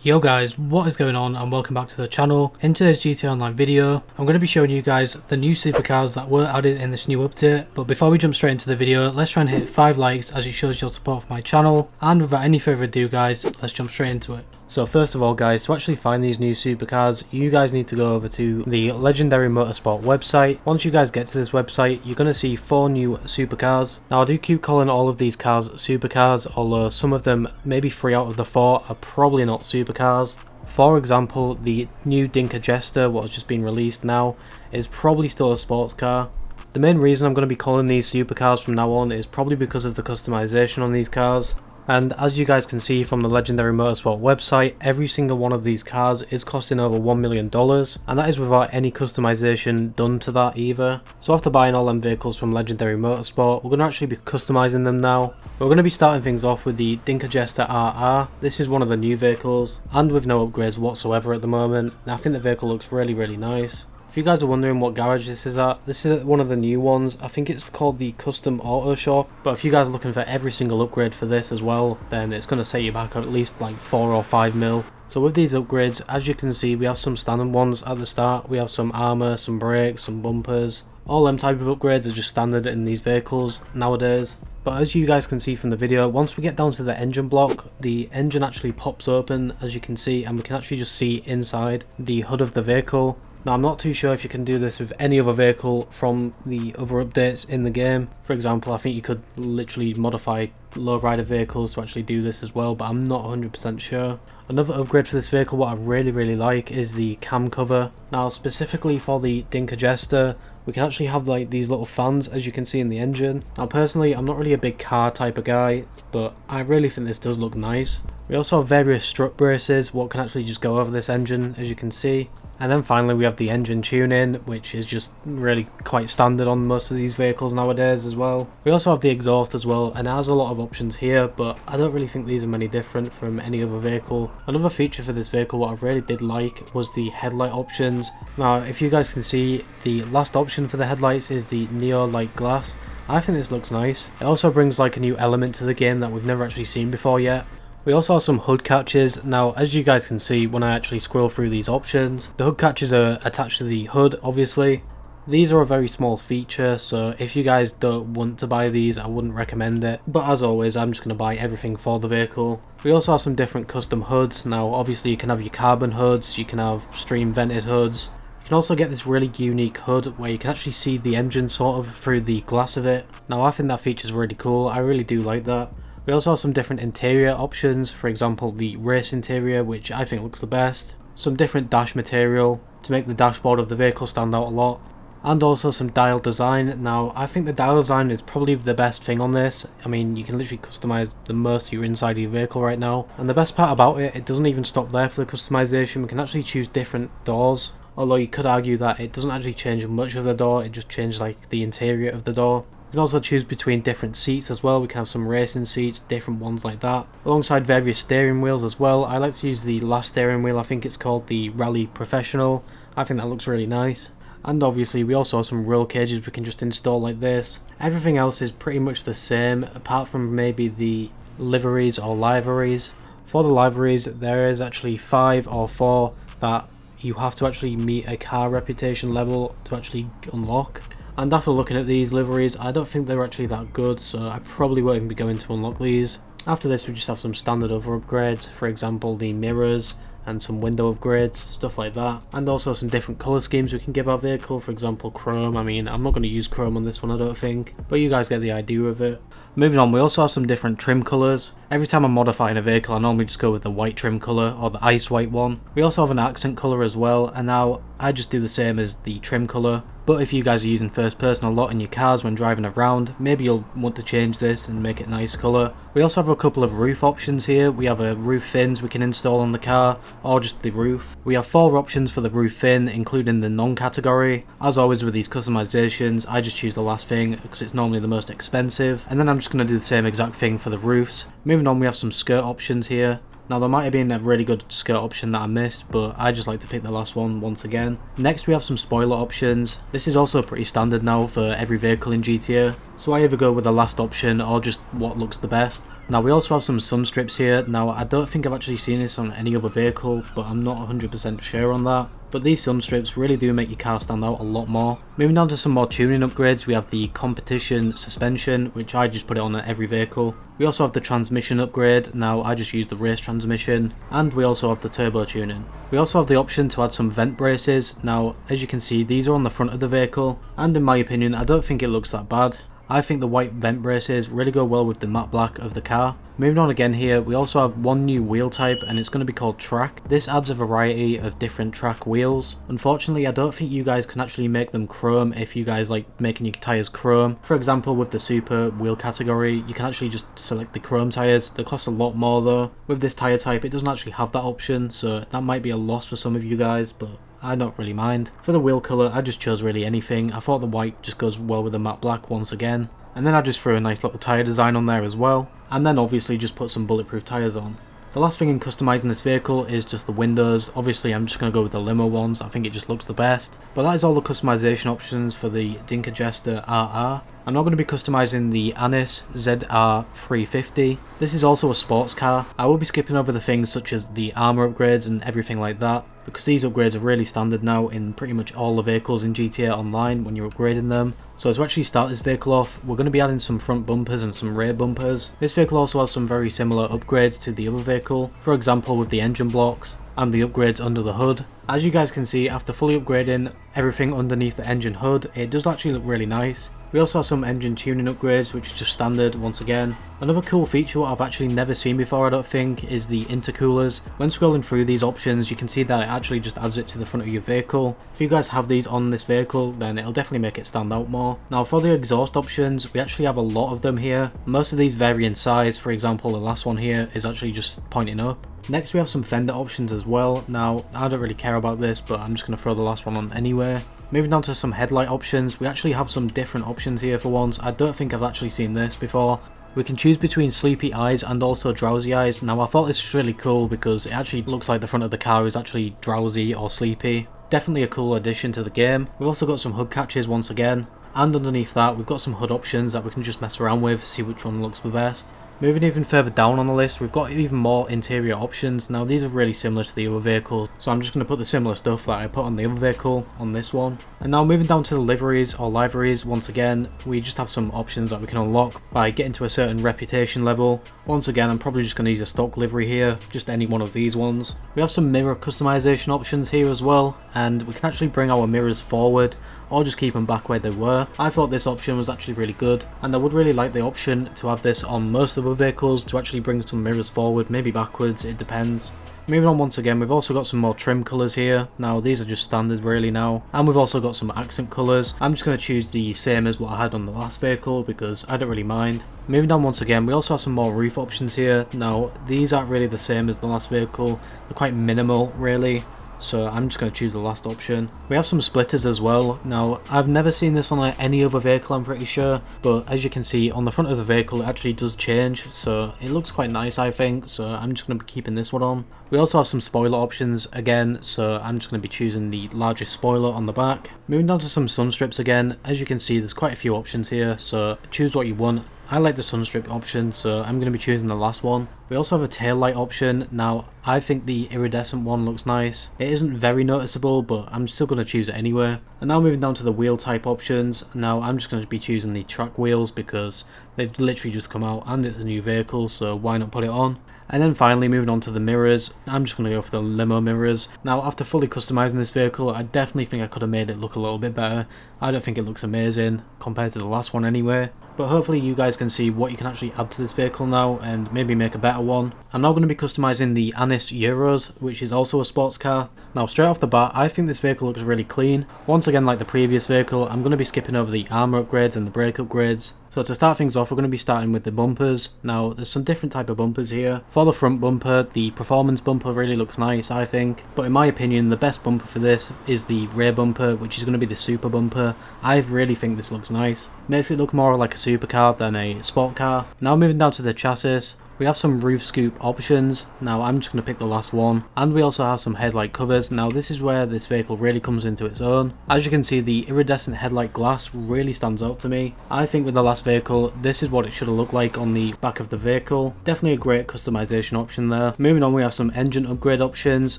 Yo guys, what is going on and welcome back to the channel. In today's GTA Online video, I'm going to be showing you guys the new supercars that were added in this new update. But before we jump straight into the video, let's try and hit 5 likes as it shows your support for my channel. And without any further ado guys, let's jump straight into it. So first of all guys, to actually find these new supercars, you guys need to go over to the Legendary Motorsport website. Once you guys get to this website, you're going to see 4 new supercars. Now I do keep calling all of these cars supercars, although some of them, maybe 3 out of the 4, are probably not supercars. For example, the new Dinka Jester, what has just been released now, is probably still a sports car. The main reason I'm going to be calling these supercars from now on is probably because of the customization on these cars. And as you guys can see from the Legendary Motorsport website, every single one of these cars is costing over $1 million, and that is without any customization done to that either. So after buying all them vehicles from Legendary Motorsport, we're going to actually be customizing them now. We're going to be starting things off with the Dinka Jester RR. This is one of the new vehicles, and with no upgrades whatsoever at the moment. And I think the vehicle looks really nice. If you guys are wondering what garage this is at, this is one of the new ones. I think it's called the Custom Auto Shop, but if you guys are looking for every single upgrade for this as well, then it's going to set you back at least like 4 or 5 mil. So with these upgrades, as you can see, we have some standard ones at the start. We have some armor, some brakes, some bumpers. All them type of upgrades are just standard in these vehicles nowadays. But as you guys can see from the video, once we get down to the engine block, the engine actually pops open, as you can see, and we can actually just see inside the hood of the vehicle. Now I'm not too sure if you can do this with any other vehicle from the other updates in the game. For example, I think you could literally modify lowrider vehicles to actually do this as well, but I'm not 100% sure. Another upgrade for this vehicle, what I really like, is the cam cover. Now specifically for the Dinka Jester, we can actually have like these little fans, as you can see in the engine. Now personally, I'm not really a big car type of guy, but I really think this does look nice. We also have various strut braces, what can actually just go over this engine, as you can see. And then finally we have the engine tuning, which is just really quite standard on most of these vehicles nowadays as well. We also have the exhaust as well, and it has a lot of options here, but I don't really think these are many different from any other vehicle. Another feature for this vehicle what I really did like was the headlight options. Now if you guys can see, the last option for the headlights is the Neo Light Glass. I think this looks nice. It also brings like a new element to the game that we've never actually seen before yet. We also have some hood catches. Now as you guys can see when I actually scroll through these options, the hood catches are attached to the hood obviously. These are a very small feature, so if you guys don't want to buy these I wouldn't recommend it. But as always, I'm just going to buy everything for the vehicle. We also have some different custom hoods. Now obviously you can have your carbon hoods, you can have stream vented hoods. You can also get this really unique hood where you can actually see the engine sort of through the glass of it. Now I think that feature is really cool, I really do like that. We also have some different interior options, for example the race interior, which I think looks the best. Some different dash material to make the dashboard of the vehicle stand out a lot. And also some dial design. Now I think the dial design is probably the best thing on this. I mean, you can literally customize the most of your inside of your vehicle right now. And the best part about it, it doesn't even stop there for the customization. We can actually choose different doors. Although you could argue that it doesn't actually change much of the door, it just changes like the interior of the door. We can also choose between different seats as well. We can have some racing seats, different ones like that, alongside various steering wheels as well. I like to use the last steering wheel, I think it's called the Rally Professional. I think that looks really nice. And obviously we also have some roll cages we can just install like this. Everything else is pretty much the same, apart from maybe the liveries or liveries. For the liveries, there is actually 5 or 4 that you have to actually meet a car reputation level to actually unlock. And after looking at these liveries, I don't think they're actually that good, so I probably won't even be going to unlock these. After this we just have some standard other upgrades, for example the mirrors and some window upgrades, stuff like that. And also some different colour schemes we can give our vehicle, for example chrome. I mean, I'm not going to use chrome on this one I don't think, but you guys get the idea of it. Moving on, we also have some different trim colours. Every time I'm modifying a vehicle I normally just go with the white trim colour or the ice white one. We also have an accent colour as well, and now I just do the same as the trim colour. But if you guys are using first person a lot in your cars when driving around, maybe you'll want to change this and make it a nice colour. We also have a couple of roof options here. We have a roof fins we can install on the car, or just the roof. We have 4 options for the roof fin, including the non-category. As always with these customizations, I just choose the last thing because it's normally the most expensive, and then I'm just going to do the same exact thing for the roofs. Moving on, we have some skirt options here. Now there might have been a really good skirt option that I missed, but I just like to pick the last one once again. Next we have some spoiler options. This is also pretty standard now for every vehicle in GTA, so I either go with the last option or just what looks the best. Now we also have some sun strips here. Now I don't think I've actually seen this on any other vehicle, but I'm not 100% sure on that. But these sun strips really do make your car stand out a lot more. Moving on to some more tuning upgrades, we have the competition suspension, which I just put it on every vehicle. We also have the transmission upgrade. Now I just use the race transmission, and we also have the turbo tuning. We also have the option to add some vent braces. Now as you can see, these are on the front of the vehicle, and in my opinion I don't think it looks that bad. I think the white vent braces really go well with the matte black of the car. Moving on again here, we also have one new wheel type, and it's going to be called track. This adds a variety of different track wheels. Unfortunately, I don't think you guys can actually make them chrome if you guys like making your tyres chrome. For example, with the super wheel category, you can actually just select the chrome tyres. They cost a lot more though. With this tyre type, it doesn't actually have that option, so that might be a loss for some of you guys, but I don't really mind. For the wheel colour, I just chose really anything. I thought the white just goes well with the matte black once again. And then I just threw a nice little tyre design on there as well. And then obviously just put some bulletproof tyres on. The last thing in customising this vehicle is just the windows. Obviously I'm just going to go with the limo ones, I think it just looks the best. But that is all the customisation options for the Dinka Jester RR. I'm not going to be customising the Anis ZR350. This is also a sports car. I will be skipping over the things such as the armour upgrades and everything like that, because these upgrades are really standard now in pretty much all the vehicles in GTA Online when you're upgrading them. So to actually start this vehicle off, we're going to be adding some front bumpers and some rear bumpers. This vehicle also has some very similar upgrades to the other vehicle, for example with the engine blocks and the upgrades under the hood. As you guys can see, after fully upgrading everything underneath the engine hood, it does actually look really nice. We also have some engine tuning upgrades, which is just standard once again. Another cool feature what I've actually never seen before, I don't think, is the intercoolers. When scrolling through these options, you can see that it actually just adds it to the front of your vehicle. If you guys have these on this vehicle, then it'll definitely make it stand out more. Now for the exhaust options, we actually have a lot of them here. Most of these vary in size. For example, the last one here is actually just pointing up. Next we have some fender options as well. Now I don't really care about this, but I'm just going to throw the last one on anyway. Moving on to some headlight options, we actually have some different options here for once. I don't think I've actually seen this before. We can choose between sleepy eyes and also drowsy eyes. Now I thought this was really cool because it actually looks like the front of the car is actually drowsy or sleepy. Definitely a cool addition to the game. We've also got some hood catches once again. And underneath that we've got some hood options that we can just mess around with, see which one looks the best. Moving even further down on the list, we've got even more interior options. Now these are really similar to the other vehicles, so I'm just going to put the similar stuff that I put on the other vehicle on this one. And now moving down to the liveries or liveries, once again, we just have some options that we can unlock by getting to a certain reputation level. Once again, I'm probably just going to use a stock livery here, just any one of these ones. We have some mirror customization options here as well, and we can actually bring our mirrors forward or just keep them back where they were. I thought this option was actually really good, and I would really like the option to have this on most of the vehicles to actually bring some mirrors forward, maybe backwards, it depends. Moving on once again, we've also got some more trim colours here. Now these are just standard really now, and we've also got some accent colours. I'm just going to choose the same as what I had on the last vehicle because I don't really mind. Moving down once again, we also have some more roof options here. Now these aren't really the same as the last vehicle, they're quite minimal really. So I'm just going to choose the last option. We have some splitters as well. Now I've never seen this on any other vehicle, I'm pretty sure, but as you can see on the front of the vehicle it actually does change, so it looks quite nice I think, so I'm just going to be keeping this one on. We also have some spoiler options again, so I'm just going to be choosing the largest spoiler on the back. Moving down to some sun strips again, as you can see there's quite a few options here, so choose what you want. I like the sun strip option, so I'm going to be choosing the last one. We also have a tail light option. Now I think the iridescent one looks nice. It isn't very noticeable, but I'm still going to choose it anyway. And now moving down to the wheel type options. Now I'm just going to be choosing the track wheels because they've literally just come out and it's a new vehicle, so why not put it on? And then finally moving on to the mirrors, I'm just going to go for the limo mirrors. Now after fully customizing this vehicle, I definitely think I could have made it look a little bit better. I don't think it looks amazing compared to the last one anyway. But hopefully you guys can see what you can actually add to this vehicle now and maybe make a better one. I'm now going to be customizing the Anis Euros, which is also a sports car. Now straight off the bat, I think this vehicle looks really clean. Once again, like the previous vehicle, I'm going to be skipping over the armor upgrades and the brake upgrades. So to start things off, we're going to be starting with the bumpers. Now there's some different type of bumpers here. For the front bumper, the performance bumper really looks nice I think, but in my opinion the best bumper for this is the rear bumper, which is going to be the super bumper. I really think this looks nice. Makes it look more like a supercar than a sport car. Now moving down to the chassis. We have some roof scoop options. Now I'm just going to pick the last one. And we also have some headlight covers. Now this is where this vehicle really comes into its own. As you can see, the iridescent headlight glass really stands out to me. I think with the last vehicle, this is what it should have looked like on the back of the vehicle. Definitely a great customization option there. Moving on, we have some engine upgrade options.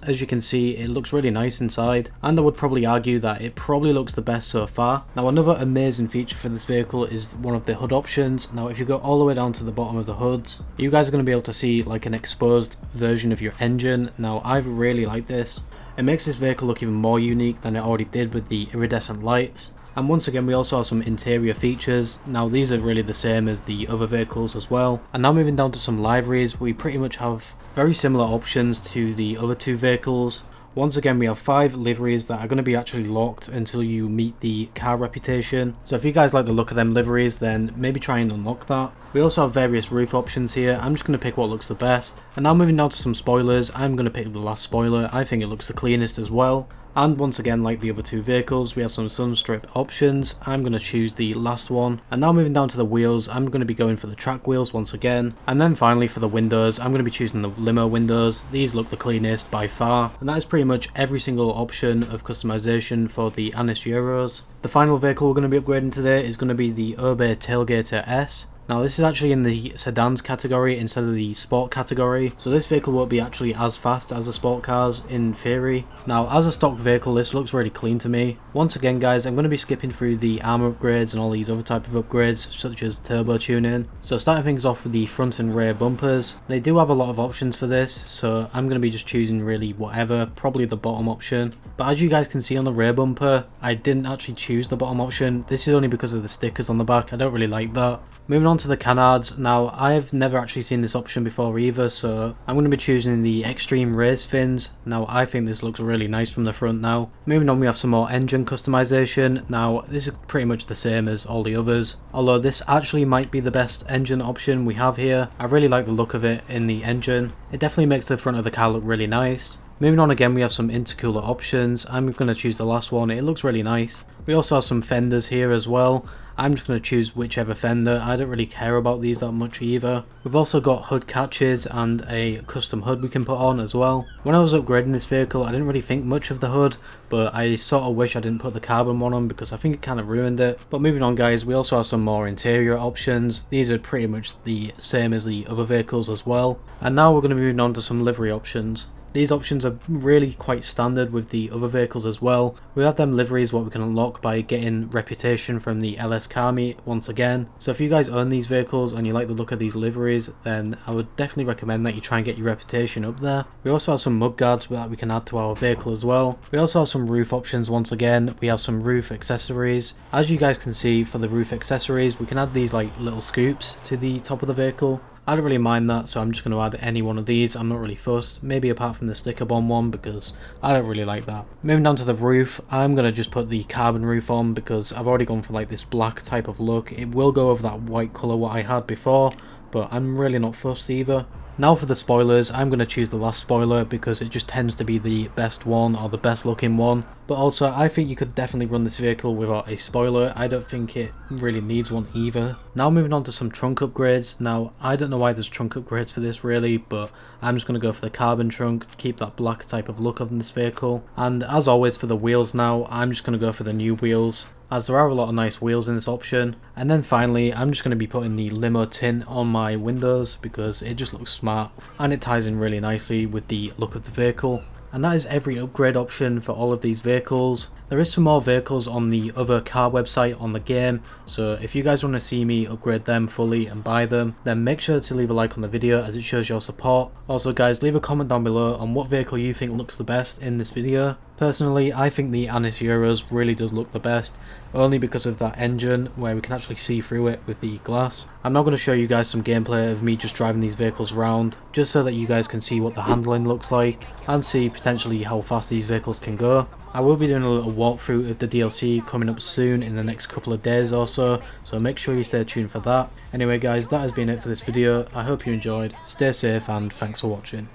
As you can see, it looks really nice inside. And I would probably argue that it probably looks the best so far. Now another amazing feature for this vehicle is one of the hood options. Now if you go all the way down to the bottom of the hoods, you guys are going to be able to see like an exposed version of your engine. Now I really like this. It makes this vehicle look even more unique than it already did with the iridescent lights. And once again, we also have some interior features. Now these are really the same as the other vehicles as well. And now moving down to some liveries, we pretty much have very similar options to the other two vehicles. Once again, we have 5 liveries that are going to be actually locked until you meet the car reputation. So if you guys like the look of them liveries, then maybe try and unlock that. We also have various roof options here. I'm just going to pick what looks the best. And now moving down to some spoilers, I'm going to pick the last spoiler. I think it looks the cleanest as well. And once again, like the other two vehicles, we have some sun strip options. I'm going to choose the last one. And now moving down to the wheels, I'm going to be going for the track wheels once again. And then finally for the windows, I'm going to be choosing the limo windows. These look the cleanest by far. And that is pretty much every single option of customization for the Anis Euros. The final vehicle we're going to be upgrading today is going to be the Obey Tailgater S. Now this is actually in the sedans category instead of the sport category, so this vehicle won't be actually as fast as the sport cars in theory. Now as a stock vehicle, this looks really clean to me. Once again guys, I'm going to be skipping through the armor upgrades and all these other type of upgrades such as turbo tuning. So starting things off with the front and rear bumpers, they do have a lot of options for this, so I'm going to be just choosing really whatever, probably the bottom option. But as you guys can see on the rear bumper, I didn't actually choose the bottom option. This is only because of the stickers on the back. I don't really like that. Moving on to the canards. Now I've never actually seen this option before either, so I'm going to be choosing the extreme race fins. Now I think this looks really nice from the front now. Moving on, we have some more engine customization. Now this is pretty much the same as all the others, although this actually might be the best engine option we have here. I really like the look of it in the engine. It definitely makes the front of the car look really nice. Moving on again, we have some intercooler options. I'm going to choose the last one. It looks really nice. We also have some fenders here as well. I'm just going to choose whichever fender. I don't really care about these that much either. We've also got hood catches and a custom hood we can put on as well. When I was upgrading this vehicle, I didn't really think much of the hood, but I sort of wish I didn't put the carbon one on because I think it kind of ruined it. But moving on guys, we also have some more interior options. These are pretty much the same as the other vehicles as well. And now we're going to be moving on to some livery options. These options are really quite standard with the other vehicles as well. We have them liveries what we can unlock by getting reputation from the LS car meet once again. So if you guys own these vehicles and you like the look of these liveries, then I would definitely recommend that you try and get your reputation up there. We also have some mud guards that we can add to our vehicle as well. We also have some roof options once again. We have some roof accessories. As you guys can see, for the roof accessories, we can add these like little scoops to the top of the vehicle. I don't really mind that, so I'm just going to add any one of these. I'm not really fussed, maybe apart from the sticker bomb one because I don't really like that. Moving down to the roof, I'm going to just put the carbon roof on because I've already gone for like this black type of look. It will go over that white colour what I had before, but I'm really not fussed either. Now for the spoilers, I'm going to choose the last spoiler because it just tends to be the best one or the best looking one. But also I think you could definitely run this vehicle without a spoiler. I don't think it really needs one either. Now moving on to some trunk upgrades. Now I don't know why there's trunk upgrades for this really, but I'm just going to go for the carbon trunk to keep that black type of look on this vehicle. And as always for the wheels now, I'm just going to go for the new wheels, as there are a lot of nice wheels in this option. And then finally, I'm just going to be putting the limo tint on my windows because it just looks smart and it ties in really nicely with the look of the vehicle. And that is every upgrade option for all of these vehicles. There is some more vehicles on the other car website on the game, so if you guys want to see me upgrade them fully and buy them, then make sure to leave a like on the video as it shows your support. Also guys, leave a comment down below on what vehicle you think looks the best in this video. Personally, I think the Anis Euros really does look the best, only because of that engine where we can actually see through it with the glass. I'm now going to show you guys some gameplay of me just driving these vehicles around, just so that you guys can see what the handling looks like and see potentially how fast these vehicles can go. I will be doing a little walkthrough of the DLC coming up soon in the next couple of days or so make sure you stay tuned for that. Anyway guys, that has been it for this video. I hope you enjoyed, stay safe and thanks for watching.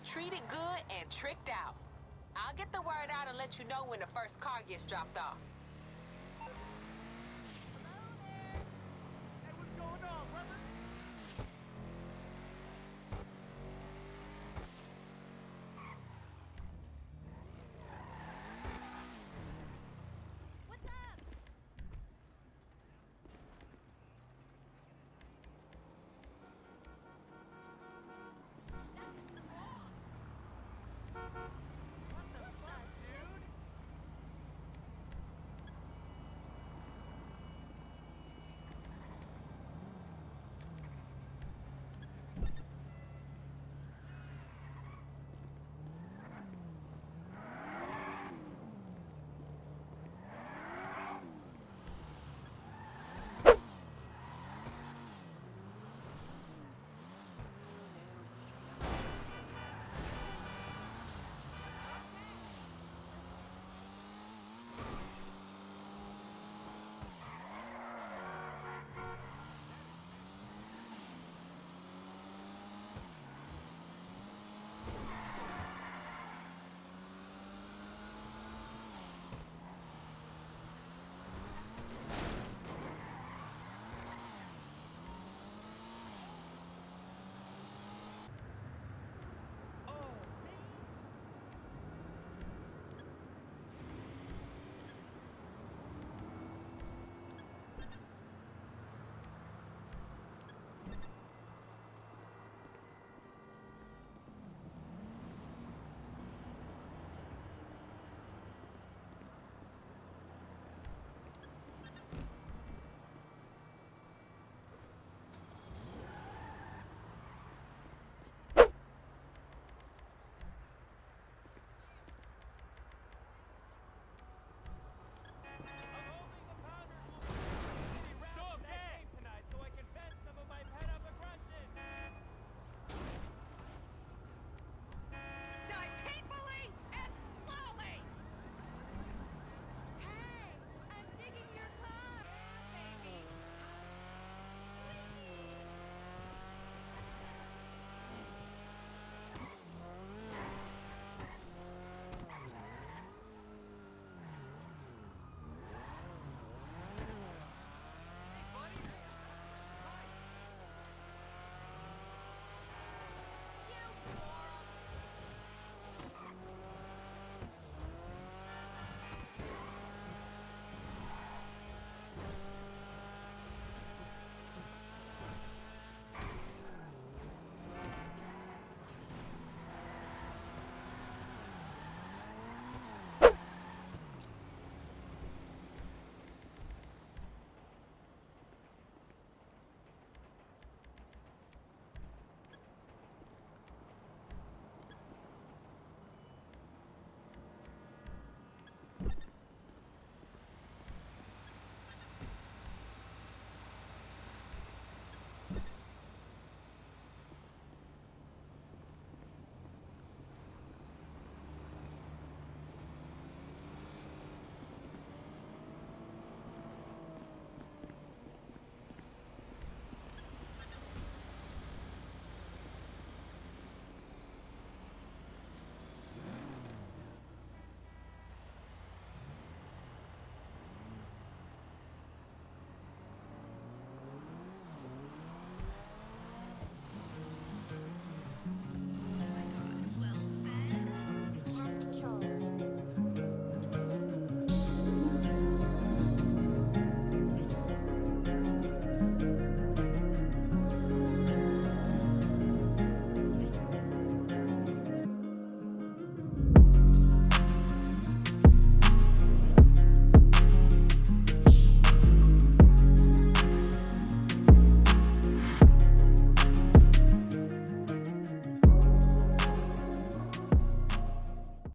Treated good and tricked out. I'll get the word out and let you know when the first car gets dropped off.